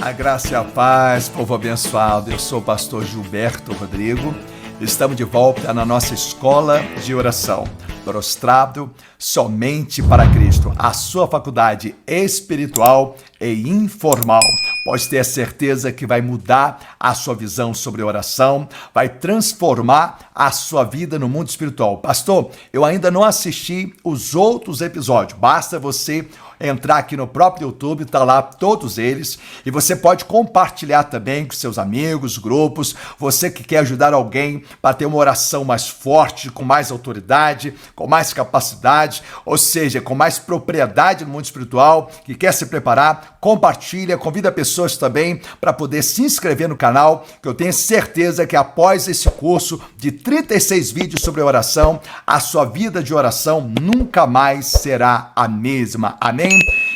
A graça e a paz, povo abençoado. Eu sou o pastor Gilberto Rodrigo. Estamos de volta na nossa escola de oração, prostrado somente para Cristo, a sua faculdade espiritual e informal. Pode ter a certeza que vai mudar a sua visão sobre oração, vai transformar a sua vida no mundo espiritual. Pastor, eu ainda não assisti os outros episódios, basta você entrar aqui no próprio YouTube, tá lá todos eles, e você pode compartilhar também com seus amigos, grupos, você que quer ajudar alguém para ter uma oração mais forte, com mais autoridade, com mais capacidade, ou seja, com mais propriedade no mundo espiritual, que quer se preparar, compartilha, convida pessoas também para poder se inscrever no canal, que eu tenho certeza que após esse curso de 36 vídeos sobre oração, a sua vida de oração nunca mais será a mesma. Amém?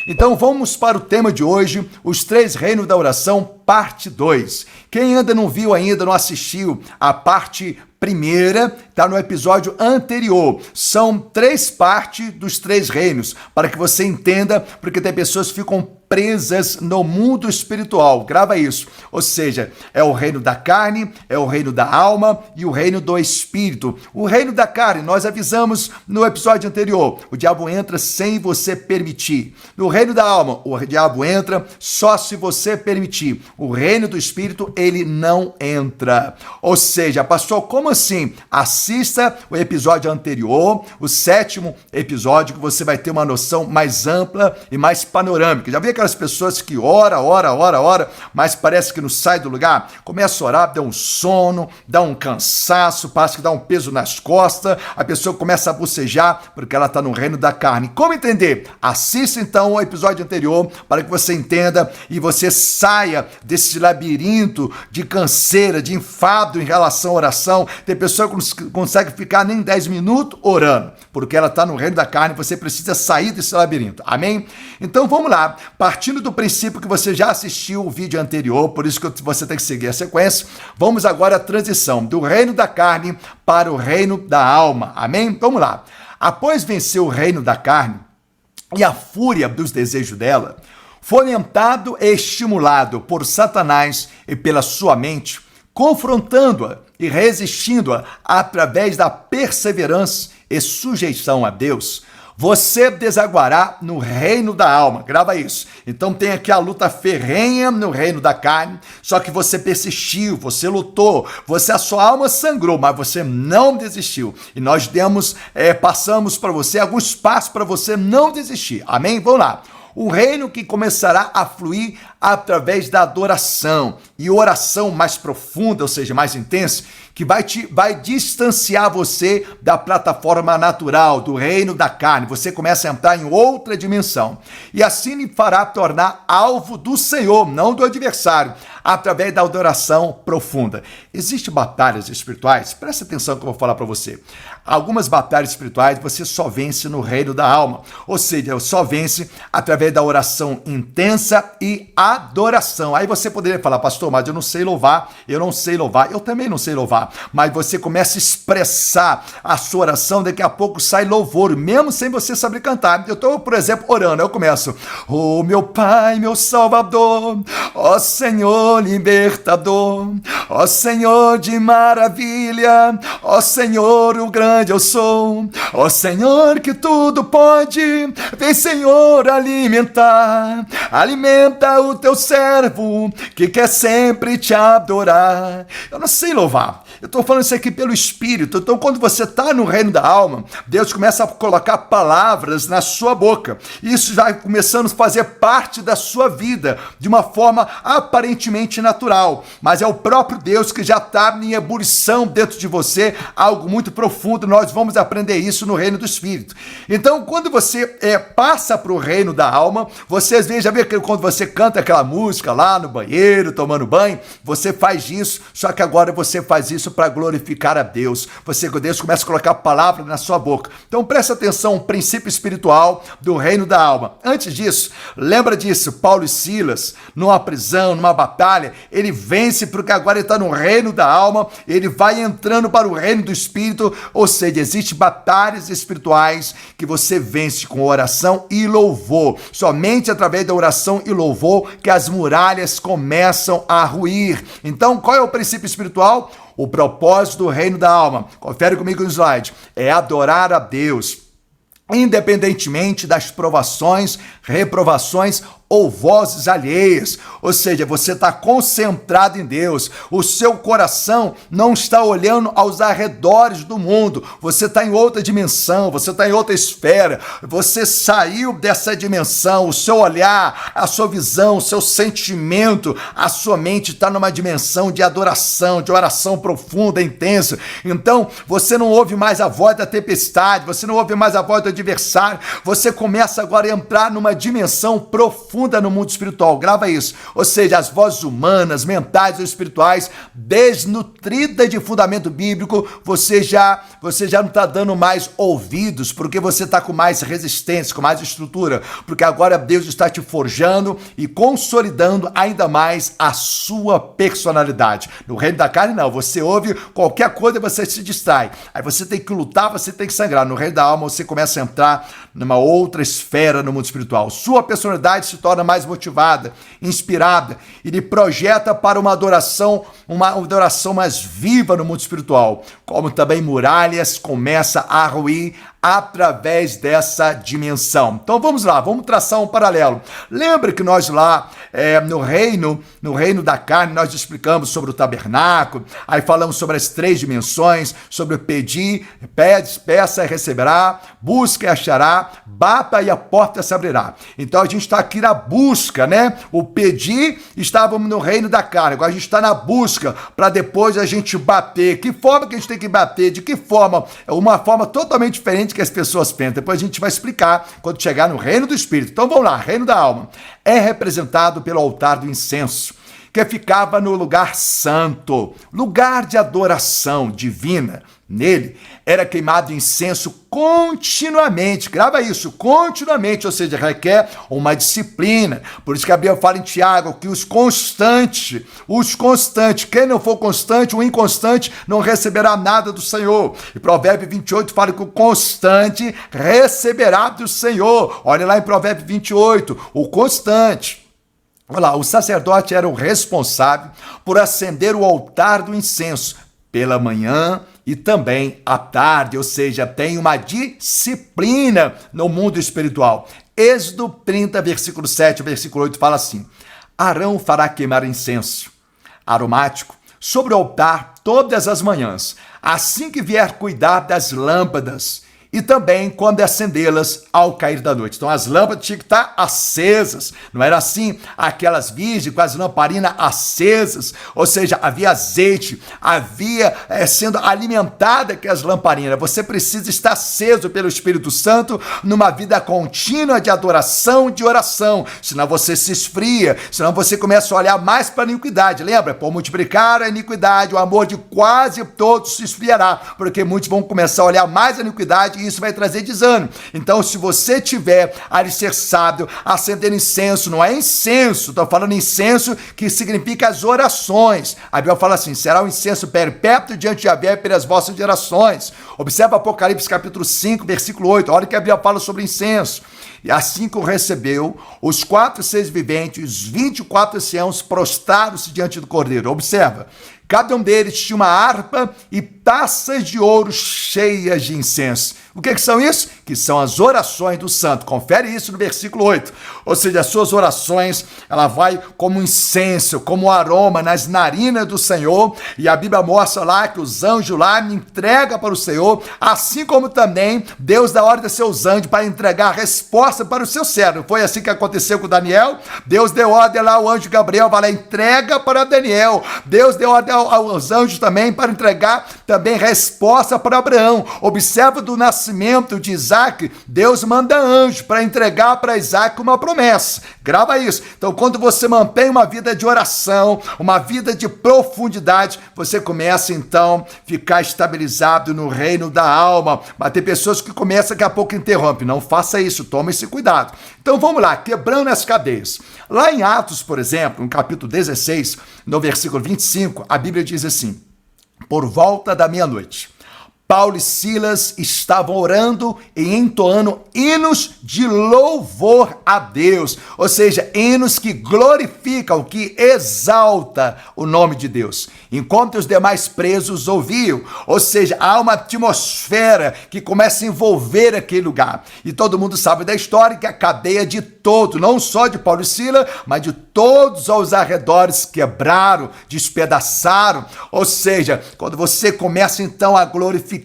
Então vamos para o tema de hoje, os 3 reinos da oração, parte 2. Quem ainda não viu ainda, não assistiu a parte primeira, está no episódio anterior. São 3 partes dos 3 reinos, para que você entenda, porque tem pessoas que ficam presas no mundo espiritual. Grava isso. Ou seja, é o reino da carne, é o reino da alma e o reino do espírito. O reino da carne, nós avisamos no episódio anterior, o diabo entra sem você permitir. No reino da alma, o diabo entra só se você permitir. O reino do espírito, ele não entra. Ou seja, pastor, como assim? Assista o episódio anterior, o 7º episódio, que você vai ter uma noção mais ampla e mais panorâmica. Já viu aquelas pessoas que ora, mas parece que não sai do lugar? Começa a orar, dá um sono, dá um cansaço, parece que dá um peso nas costas, a pessoa começa a bocejar porque ela está no reino da carne. Como entender? Assista então o episódio anterior para que você entenda e você saia desse labirinto de canseira, de enfado em relação à oração. Tem pessoa que não consegue ficar nem 10 minutos orando, porque ela está no reino da carne. Você precisa sair desse labirinto. Amém? Então vamos lá. Partindo do princípio que você já assistiu o vídeo anterior, por isso que você tem que seguir a sequência, vamos agora à transição do reino da carne para o reino da alma. Amém? Vamos lá. Após vencer o reino da carne e a fúria dos desejos dela, fomentado e estimulado por Satanás e pela sua mente, confrontando-a e resistindo-a através da perseverança e sujeição a Deus, você desaguará no reino da alma. Grava isso. Então tem aqui a luta ferrenha no reino da carne, só que você persistiu, você lutou, a sua alma sangrou, mas você não desistiu. E nós passamos para você alguns passos para você não desistir. Amém? Vamos lá. O reino que começará a fluir através da adoração e oração mais profunda, ou seja, mais intensa, que vai distanciar você da plataforma natural, do reino da carne. Você começa a entrar em outra dimensão. E assim lhe fará tornar alvo do Senhor, não do adversário, através da adoração profunda. Existem batalhas espirituais, presta atenção que eu vou falar para você. Algumas batalhas espirituais você só vence no reino da alma, ou seja, só vence através da oração intensa e adoração. Aí você poderia falar, pastor, mas eu não sei louvar, eu também não sei louvar, mas você começa a expressar a sua oração, daqui a pouco sai louvor, mesmo sem você saber cantar. Eu estou, por exemplo, orando, eu começo, oh meu Pai, meu Salvador, ó Senhor libertador, ó Senhor de maravilha, ó Senhor o grande eu sou, ó Senhor que tudo pode, vem Senhor alimentar, alimenta o teu servo que quer sempre te adorar. Eu não sei louvar, eu estou falando isso aqui pelo Espírito. Então quando você está no reino da alma, Deus começa a colocar palavras na sua boca, e isso já vai começando a fazer parte da sua vida, de uma forma aparentemente natural, mas é o próprio Deus que já está em ebulição dentro de você, algo muito profundo. Nós vamos aprender isso no reino do Espírito. Então quando você passa para o reino da alma, você às vezes já vê que quando você canta aquela música lá no banheiro, tomando banho, você faz isso, só que agora você faz isso para glorificar a Deus. Deus começa a colocar palavra na sua boca. Então presta atenção, um princípio espiritual do reino da alma. Antes disso, lembra disso, Paulo e Silas, numa prisão, numa batalha, ele vence porque agora ele está no reino da alma, ele vai entrando para o reino do Espírito, ou seja, existem batalhas espirituais que você vence com oração e louvor. Somente através da oração e louvor que as muralhas começam a ruir. Então, qual é o princípio espiritual? O propósito do reino da alma. Confere comigo no slide. É adorar a Deus, independentemente das provações, reprovações ou vozes alheias. Ou seja, você está concentrado em Deus. O seu coração não está olhando aos arredores do mundo. Você está em outra dimensão, você está em outra esfera. Você saiu dessa dimensão. O seu olhar, a sua visão, o seu sentimento, a sua mente está numa dimensão de adoração, de oração profunda, intensa. Então, você não ouve mais a voz da tempestade, você não ouve mais a voz do adversário. Você começa agora a entrar numa dimensão profunda no mundo espiritual. Grava isso. Ou seja, as vozes humanas, mentais ou espirituais, desnutridas de fundamento bíblico, você já não está dando mais ouvidos, porque você está com mais resistência, com mais estrutura, porque agora Deus está te forjando e consolidando ainda mais a sua personalidade. No reino da carne, não. Você ouve qualquer coisa e você se distrai. Aí você tem que lutar, você tem que sangrar. No reino da alma, você começa a entrar numa outra esfera no mundo espiritual. Sua personalidade se torna mais motivada, inspirada e lhe projeta para uma adoração mais viva no mundo espiritual, como também muralhas começam a ruir através dessa dimensão. Então vamos lá, vamos traçar um paralelo. Lembra que nós lá no reino da carne, nós explicamos sobre o tabernáculo, aí falamos sobre as 3 dimensões, sobre pedir, pede, peça e receberá, busca e achará, bata e a porta se abrirá. Então a gente está aqui na busca, né? O pedir, estávamos no reino da carne, agora a gente está na busca para depois a gente bater. Que forma que a gente tem que bater? De que forma? É uma forma totalmente diferente que as pessoas pensam. Depois a gente vai explicar quando chegar no reino do Espírito. Então vamos lá, reino da alma. É representado pelo altar do incenso, que ficava no lugar santo, lugar de adoração divina. Nele era queimado incenso continuamente, grava isso, continuamente, ou seja, requer uma disciplina. Por isso que a Bíblia fala em Tiago que os constantes, quem não for constante, o inconstante não receberá nada do Senhor. E Provérbio 28 fala que o constante receberá do Senhor. Olha lá em Provérbio 28, o constante. Olha lá, o sacerdote era o responsável por acender o altar do incenso pela manhã e também à tarde, ou seja, tem uma disciplina no mundo espiritual. Êxodo 30, versículo 7, versículo 8 fala assim: Arão fará queimar incenso aromático sobre o altar todas as manhãs, assim que vier cuidar das lâmpadas, e também quando acendê-las ao cair da noite. Então as lâmpadas tinham que estar acesas, não era assim aquelas virgens com as lamparinas acesas, ou seja, havia azeite, havia sendo alimentada aquelas lamparinas. Você precisa estar aceso pelo Espírito Santo numa vida contínua de adoração, de oração, senão você se esfria, senão você começa a olhar mais para a iniquidade. Lembra? Por multiplicar a iniquidade, o amor de quase todos se esfriará, porque muitos vão começar a olhar mais a iniquidade e isso vai trazer desânimo. Então, se você tiver alicerçado, acender incenso, não é incenso, estou falando incenso que significa as orações. A Bíblia fala assim: será um incenso perpétuo diante de Yahvé pelas vossas gerações. Observa Apocalipse capítulo 5, versículo 8, olha o que a Bíblia fala sobre incenso. E assim que o recebeu, os 4 seres viventes, os 24 anciãos prostraram-se diante do Cordeiro. Observa, cada um deles tinha uma harpa e taças de ouro cheias de incenso. O que são isso? Que são as orações do santo. Confere isso no versículo 8. Ou seja, as suas orações, ela vai como incenso, como aroma nas narinas do Senhor. E a Bíblia mostra lá que os anjos lá me entregam para o Senhor, assim como também Deus dá ordem aos seus anjos para entregar a resposta para o seu servo. Foi assim que aconteceu com Daniel. Deus deu ordem lá ao anjo Gabriel, vai lá, entrega para Daniel. Deus deu ordem aos anjos também para entregar também resposta para Abraão. Observa do nascimento de Isaac, Deus manda anjos para entregar para Isaac uma promessa. Grava isso. Então, quando você mantém uma vida de oração, uma vida de profundidade, você começa então a ficar estabilizado no reino da alma. Mas tem pessoas que começam, daqui a pouco interrompem. Não faça isso, tome esse cuidado. Então vamos lá, quebrando as cadeias. Lá em Atos, por exemplo, no capítulo 16, no versículo 25, a Bíblia diz assim: por volta da meia-noite, Paulo e Silas estavam orando e entoando hinos de louvor a Deus, ou seja, hinos que glorificam, que exalta o nome de Deus, enquanto os demais presos ouviam, ou seja, há uma atmosfera que começa a envolver aquele lugar, e todo mundo sabe da história que a cadeia de todos, não só de Paulo e Silas, mas de todos aos arredores quebraram, despedaçaram, ou seja, quando você começa então a glorificar,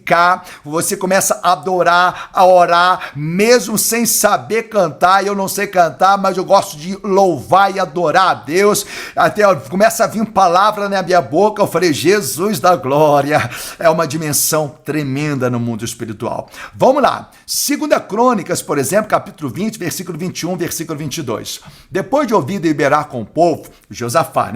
você começa a adorar, a orar, mesmo sem saber cantar. Eu não sei cantar, mas eu gosto de louvar e adorar a Deus. Até começa a vir palavra na minha boca. Eu falei, Jesus da glória. É uma dimensão tremenda no mundo espiritual. Vamos lá. 2 Crônicas, por exemplo, capítulo 20, versículo 21, versículo 22. Depois de ouvir deliberar com o povo, Josafá,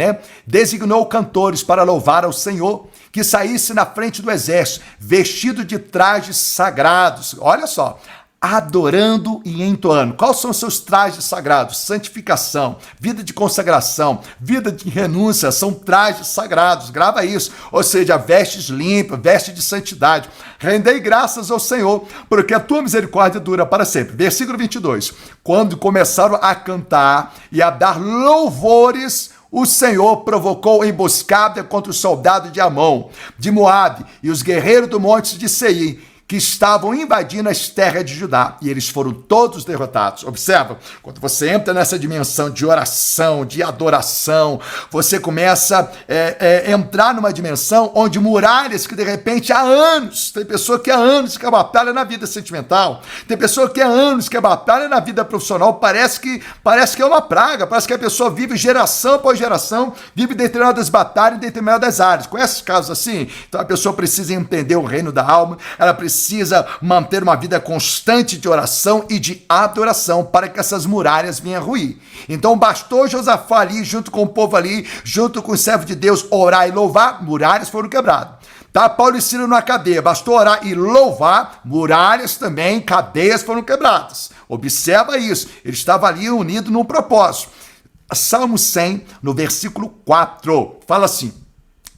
designou cantores para louvar ao Senhor, que saísse na frente do exército, vestido de trajes sagrados. Olha só, adorando e entoando. Quais são os seus trajes sagrados? Santificação, vida de consagração, vida de renúncia, são trajes sagrados. Grava isso. Ou seja, vestes limpas, vestes de santidade. Rendei graças ao Senhor, porque a tua misericórdia dura para sempre. Versículo 22. Quando começaram a cantar e a dar louvores, o Senhor provocou emboscada contra os soldados de Amon, de Moabe e os guerreiros do monte de Seir, que estavam invadindo as terras de Judá, e eles foram todos derrotados. Observa, quando você entra nessa dimensão de oração, de adoração, você começa a entrar numa dimensão onde muralhas que de repente há anos, tem pessoa que há anos que batalha na vida sentimental, tem pessoa que há anos que batalha na vida profissional, parece que é uma praga, parece que a pessoa vive geração após geração, vive determinadas batalhas em determinadas áreas. Conhece casos assim? Então a pessoa precisa entender o reino da alma, ela precisa manter uma vida constante de oração e de adoração para que essas muralhas venham a ruir. Então bastou Josafá ali, junto com o povo ali, junto com o servo de Deus, orar e louvar, muralhas foram quebradas. Tá, Paulo e Silas na cadeia, bastou orar e louvar, muralhas também, cadeias foram quebradas. Observa isso, ele estava ali unido num propósito. Salmo 100, no versículo 4, fala assim: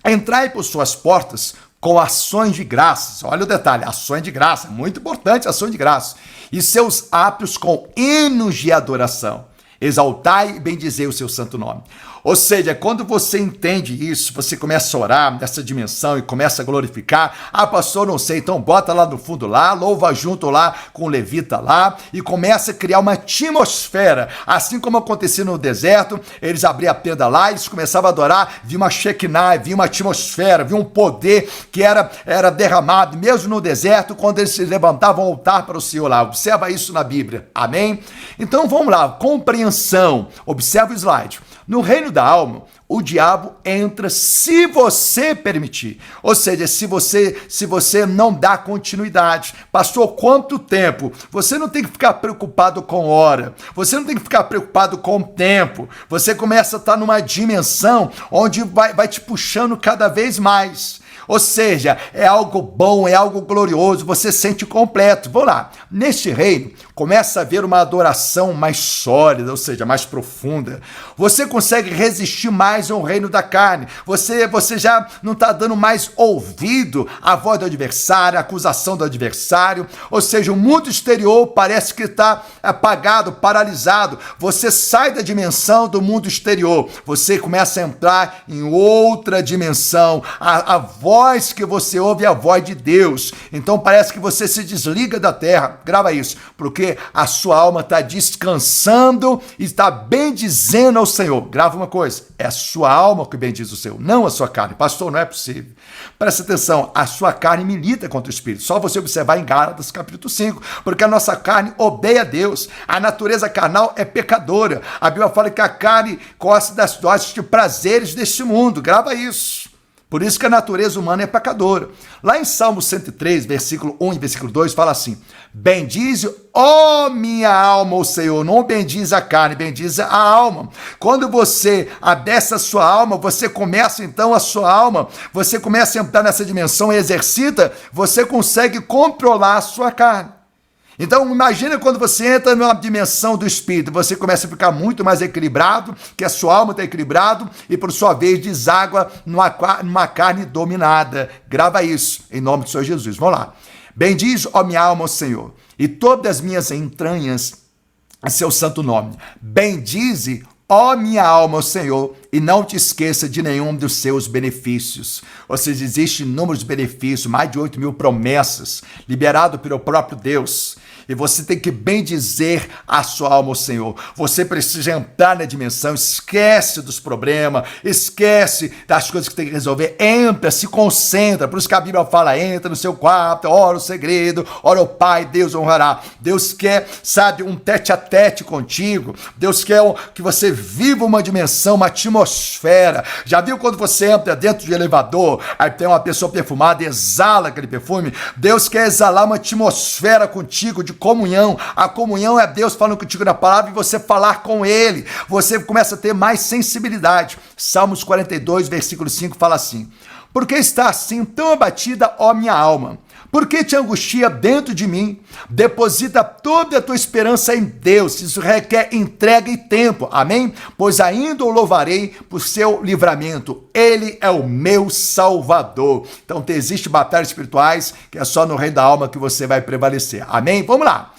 entrai por suas portas com ações de graças. Olha o detalhe, ações de graça, muito importante, ações de graça. E seus átrios com hinos de adoração. Exaltai e bendizei o seu santo nome. Ou seja, quando você entende isso, você começa a orar nessa dimensão e começa a glorificar. Ah, pastor, não sei, então bota lá no fundo lá, louva junto lá com o levita lá e começa a criar uma atmosfera. Assim como acontecia no deserto, eles abriam a tenda lá, eles começavam a adorar, via uma Shekinah, via uma atmosfera, via um poder que era derramado, mesmo no deserto, quando eles se levantavam ao altar para o Senhor lá. Observa isso na Bíblia, amém? Então vamos lá, compreensão, observa o slide. No reino da alma, o diabo entra se você permitir. Ou seja, se você não dá continuidade. Pastor, quanto tempo? Você não tem que ficar preocupado com hora. Você não tem que ficar preocupado com tempo. Você começa a estar numa dimensão onde vai te puxando cada vez mais. Ou seja, é algo bom, é algo glorioso, você sente completo. Vamos lá, neste reino, começa a haver uma adoração mais sólida, ou seja, mais profunda. Você consegue resistir mais ao reino da carne. Você já não está dando mais ouvido à voz do adversário, à acusação do adversário. Ou seja, o mundo exterior parece que está apagado, paralisado. Você sai da dimensão do mundo exterior. Você começa a entrar em outra dimensão. A voz que você ouve é a voz de Deus. Então parece que você se desliga da terra. Grava isso, porque a sua alma está descansando e está bendizendo ao Senhor. Grava uma coisa, é a sua alma que bendiz o Senhor, não a sua carne. Pastor, não é possível. Presta atenção, a sua carne milita contra o Espírito. Só você observar em Gálatas capítulo 5, porque a nossa carne odeia a Deus. A natureza carnal é pecadora. A Bíblia fala que a carne gosta das doses de prazeres deste mundo. Grava isso. Por isso que a natureza humana é pecadora. Lá em Salmo 103, versículo 1 e versículo 2, fala assim: bendize, ó minha alma, o Senhor. Não bendize a carne, bendize a alma. Quando você adessa a sua alma, você começa então a sua alma, você começa a entrar nessa dimensão e exercita, você consegue controlar a sua carne. Então, imagina quando você entra numa dimensão do Espírito, você começa a ficar muito mais equilibrado, que a sua alma está equilibrado e, por sua vez, deságua numa carne dominada. Grava isso, em nome do Senhor Jesus. Vamos lá. Bendiz, ó minha alma, ao Senhor, e todas as minhas entranhas a seu santo nome. Bendize, ó minha alma, ao Senhor, e não te esqueça de nenhum dos seus benefícios. Ou seja, existe inúmeros benefícios, mais de 8.000 promessas, liberado pelo próprio Deus. E você tem que bendizer a sua alma ao Senhor. Você precisa entrar na dimensão, esquece dos problemas, esquece das coisas que tem que resolver. Entra, se concentra. Por isso que a Bíblia fala, entra no seu quarto, ora o segredo, ora o Pai, Deus honrará. Deus quer, sabe, um tete-a-tete contigo. Deus quer que você viva uma dimensão, uma atmosfera. Já viu quando você entra dentro de elevador, aí tem uma pessoa perfumada e exala aquele perfume? Deus quer exalar uma atmosfera contigo de comunhão. A comunhão é Deus falando contigo na palavra e você falar com Ele. Você começa a ter mais sensibilidade. Salmos 42, versículo 5 fala assim: por que está assim tão abatida, ó minha alma? Por que te angustia dentro de mim? Deposita toda a tua esperança em Deus. Isso requer entrega e tempo. Amém? Pois ainda o louvarei por seu livramento. Ele é o meu Salvador. Então, existem batalhas espirituais que é só no reino da alma que você vai prevalecer. Amém? Vamos lá.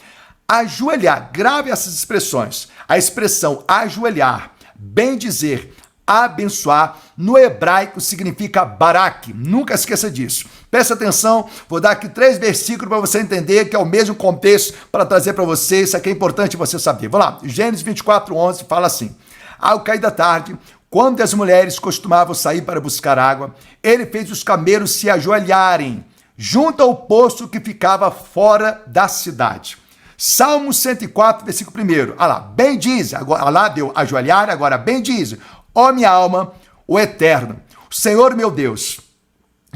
Ajoelhar. Grave essas expressões. A expressão ajoelhar, bendizer, abençoar, no hebraico significa barak. Nunca esqueça disso. Presta atenção, vou dar aqui 3 versículos para você entender que é o mesmo contexto para trazer para você. Isso aqui é importante você saber. Vamos lá, Gênesis 24:11 fala assim: ao cair da tarde, quando as mulheres costumavam sair para buscar água, ele fez os camelos se ajoelharem junto ao poço que ficava fora da cidade. Salmo 104, versículo 1. Olha lá, bendize, agora lá deu ajoelhar, agora bendize, ó minha alma, o Eterno, o Senhor meu Deus.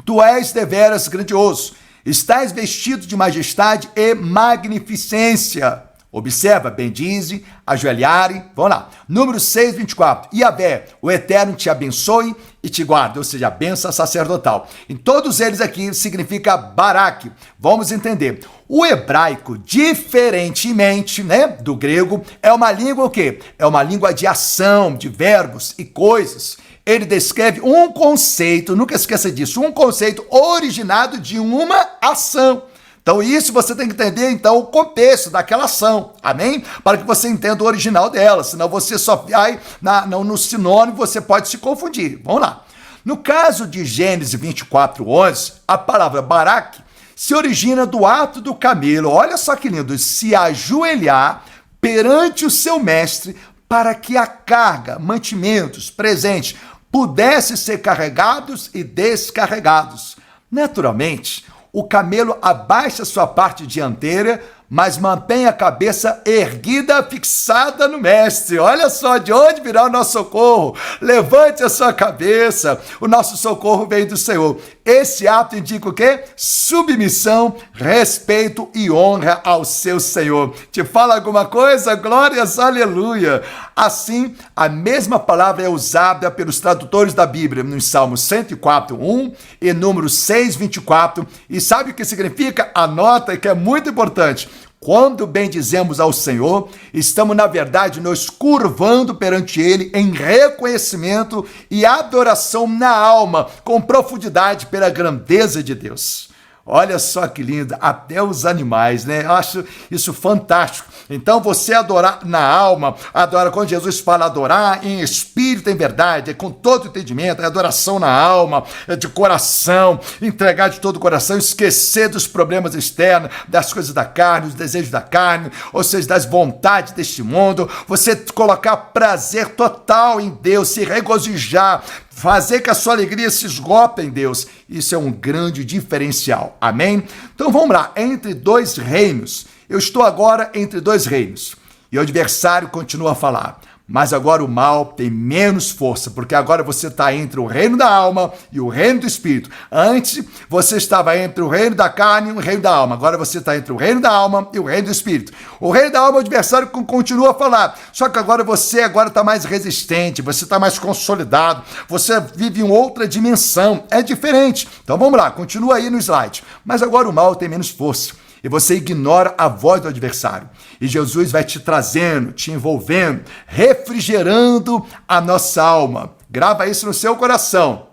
Tu és deveras grandioso, estás vestido de majestade e magnificência. Observa, bendize, ajoelhare, vamos lá. Número 6, 24. Yahvé, o Eterno te abençoe e te guarde, ou seja, a bênção sacerdotal. Em todos eles aqui significa barak. Vamos entender. O hebraico, diferentemente, do grego, é uma língua o quê? É uma língua de ação, de verbos e coisas. Ele descreve um conceito, nunca esqueça disso, um conceito originado de uma ação. Então isso você tem que entender, então, o contexto daquela ação, amém? Para que você entenda o original dela, senão você só vai no sinônimo, você pode se confundir. Vamos lá. No caso de Gênesis 24:11, a palavra barak se origina do ato do camelo, olha só que lindo, se ajoelhar perante o seu mestre para que a carga, mantimentos, presentes, pudessem ser carregados e descarregados. Naturalmente, o camelo abaixa sua parte dianteira, mas mantém a cabeça erguida, fixada no mestre. Olha só de onde virá o nosso socorro. Levante a sua cabeça. O nosso socorro vem do Senhor. Esse ato indica o quê? Submissão, respeito e honra ao seu Senhor. Te fala alguma coisa? Glórias, aleluia. Assim, a mesma palavra é usada pelos tradutores da Bíblia no Salmo 104:1 e número 6:24. E sabe o que significa? Anota que é muito importante. Quando bendizemos ao Senhor, estamos, na verdade, nos curvando perante Ele em reconhecimento e adoração na alma, com profundidade pela grandeza de Deus. Olha só que lindo, até os animais, né? Eu acho isso fantástico. Então você adorar na alma, adora, quando Jesus fala adorar em espírito, em verdade, é com todo entendimento, é adoração na alma, é de coração, entregar de todo o coração, esquecer dos problemas externos, das coisas da carne, dos desejos da carne, ou seja, das vontades deste mundo, você colocar prazer total em Deus, se regozijar, fazer que a sua alegria se esgote em Deus. Isso é um grande diferencial. Amém? Então vamos lá. Entre dois reinos. Eu estou agora entre dois reinos. E o adversário continua a falar. Mas agora o mal tem menos força, porque agora você está entre o reino da alma e o reino do espírito. Antes, você estava entre o reino da carne e o reino da alma. Agora você está entre o reino da alma e o reino do espírito. O reino da alma, o adversário continua a falar. Só que agora você está mais resistente, você está mais consolidado, você vive em outra dimensão. É diferente. Então vamos lá, continua aí no slide. Mas agora o mal tem menos força. e você ignora a voz do adversário. E Jesus vai te trazendo, te envolvendo, refrigerando a nossa alma. Grava isso no seu coração.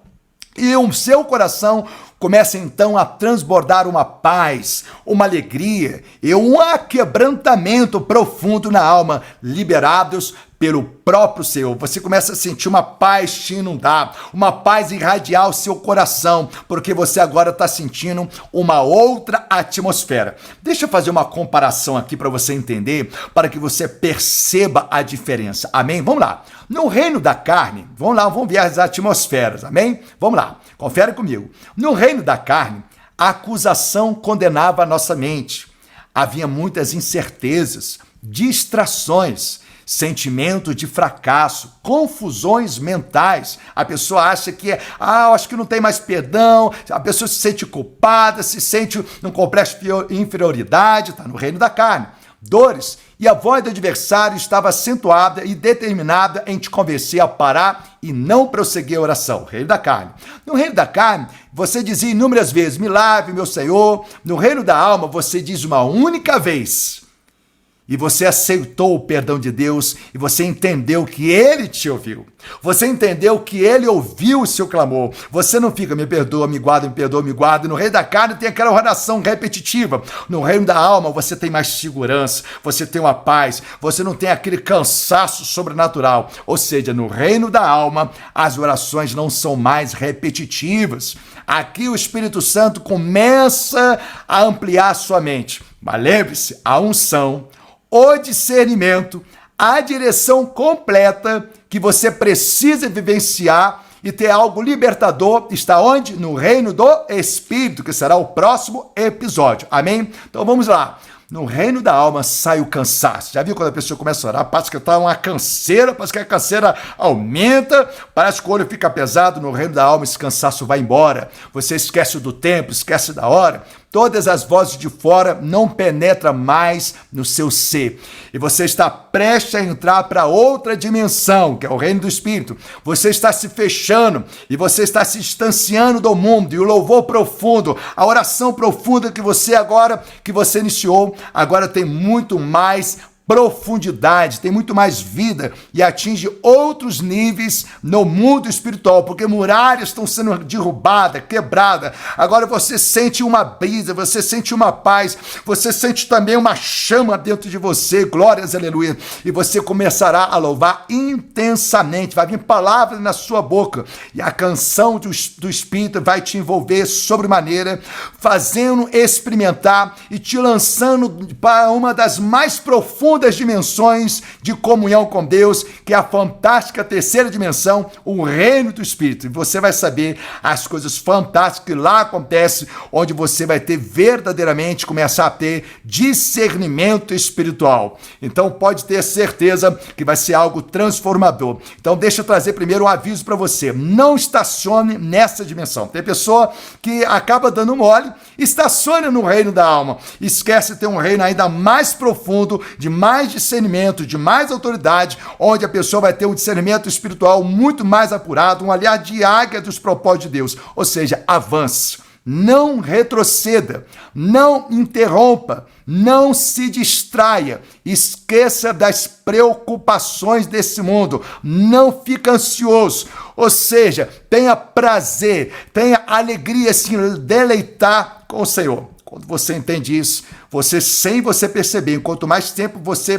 E o seu coração começa então a transbordar uma paz, uma alegria e um aquebrantamento profundo na alma, liberados pelo próprio Senhor. Você começa a sentir uma paz te inundar, uma paz irradiar o seu coração, porque você agora está sentindo uma outra atmosfera. Deixa eu fazer uma comparação aqui para você entender, para que você perceba a diferença. Amém? Vamos lá. No reino da carne, vamos ver as atmosferas. Amém? Vamos lá. Confere comigo. No reino da carne, a acusação condenava a nossa mente. Havia muitas incertezas, distrações, sentimento de fracasso, confusões mentais. A pessoa acha que eu acho que não tem mais perdão, a pessoa se sente culpada, se sente num complexo de inferioridade, está no reino da carne. Dores, e a voz do adversário estava acentuada e determinada em te convencer a parar e não prosseguir a oração. Reino da carne. No reino da carne, você dizia inúmeras vezes, me lave, meu Senhor. No reino da alma, você diz uma única vez. E você aceitou o perdão de Deus e você entendeu que Ele te ouviu. Você entendeu que Ele ouviu o seu clamor. Você não fica, me perdoa, me guarda, me perdoa, me guarda. No reino da carne tem aquela oração repetitiva. No reino da alma você tem mais segurança, você tem uma paz, você não tem aquele cansaço sobrenatural. Ou seja, no reino da alma as orações não são mais repetitivas. Aqui o Espírito Santo começa a ampliar a sua mente. Mas lembre-se, a unção, o discernimento, a direção completa que você precisa vivenciar e ter algo libertador está onde? No reino do Espírito, que será o próximo episódio. Amém? Então vamos lá. No reino da alma sai o cansaço. Já viu quando a pessoa começa a orar? Parece que está uma canseira, parece que a canseira aumenta, parece que o olho fica pesado. No reino da alma esse cansaço vai embora. Você esquece do tempo, esquece da hora. Todas as vozes de fora não penetram mais no seu ser. E você está prestes a entrar para outra dimensão, que é o reino do Espírito. Você está se fechando e você está se distanciando do mundo. E o louvor profundo, a oração profunda que você iniciou, agora tem muito mais profundidade, tem muito mais vida e atinge outros níveis no mundo espiritual, porque muralhas estão sendo derrubadas, quebradas. Agora você sente uma brisa, você sente uma paz, você sente também uma chama dentro de você, glórias, aleluia, e você começará a louvar intensamente, vai vir palavras na sua boca e a canção do Espírito vai te envolver sobremaneira, fazendo experimentar e te lançando para uma das mais profundas dimensões de comunhão com Deus, que é a fantástica terceira dimensão, o reino do Espírito. E você vai saber as coisas fantásticas que lá acontecem, onde você vai ter verdadeiramente, começar a ter discernimento espiritual. Então pode ter certeza que vai ser algo transformador. Então deixa eu trazer primeiro um aviso para você. Não estacione nessa dimensão. Tem pessoa que acaba dando mole, estaciona no reino da alma, esquece de ter um reino ainda mais profundo, de mais discernimento, de mais autoridade, onde a pessoa vai ter um discernimento espiritual muito mais apurado, um olhar de águia dos propósitos de Deus. Ou seja, avance, não retroceda, não interrompa, não se distraia, esqueça das preocupações desse mundo, não fique ansioso, ou seja, tenha prazer, tenha alegria, se deleitar com o Senhor. Quando você entende isso, sem você perceber, quanto mais tempo você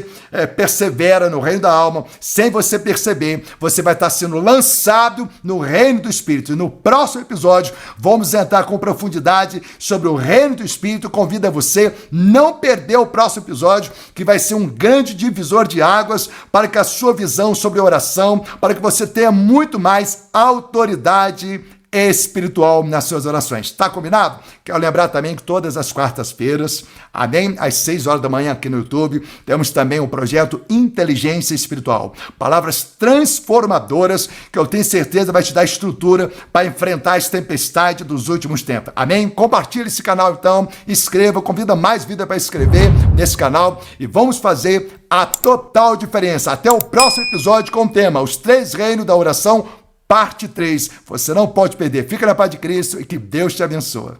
persevera no reino da alma, sem você perceber, você vai estar sendo lançado no reino do Espírito. E no próximo episódio, vamos entrar com profundidade sobre o reino do Espírito. Convido a você não perder o próximo episódio, que vai ser um grande divisor de águas para que a sua visão sobre a oração, para que você tenha muito mais autoridade espiritual nas suas orações. Tá combinado? Quero lembrar também que todas as quartas-feiras, amém, às 6 horas da manhã aqui no YouTube, temos também o projeto Inteligência Espiritual. Palavras transformadoras que eu tenho certeza vai te dar estrutura para enfrentar as tempestades dos últimos tempos. Amém? Compartilhe esse canal então, inscreva, convida mais vida para inscrever nesse canal e vamos fazer a total diferença. Até o próximo episódio com o tema Os Três Reinos da Oração, parte 3. Você não pode perder. Fica na paz de Cristo e que Deus te abençoe.